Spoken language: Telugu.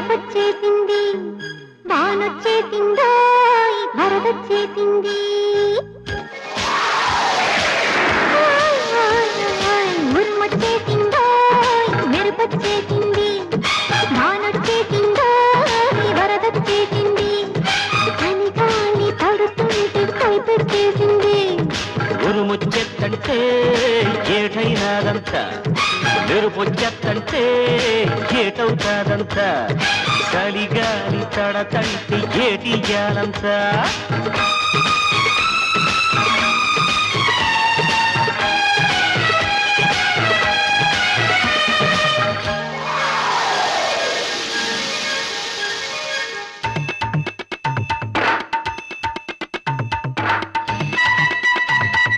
మెరుపొచ్చేసింది వానొచ్చేసిందో వరదొచ్చేసింది ఉరుమొచ్చేసిందో మెరుపొచ్చేసింది వానొచ్చేసిందో వరదొచ్చేసింది అని గాలి తడుతుంటే కైపెట్టేసింది ఉరుముచ్చెత్తంటే ఏటైనాదంతా మెరుపొచ్చెత్తంటే ఏటవుతాదంతా చలిగాలి తడతంటే ఏటి జాలంతా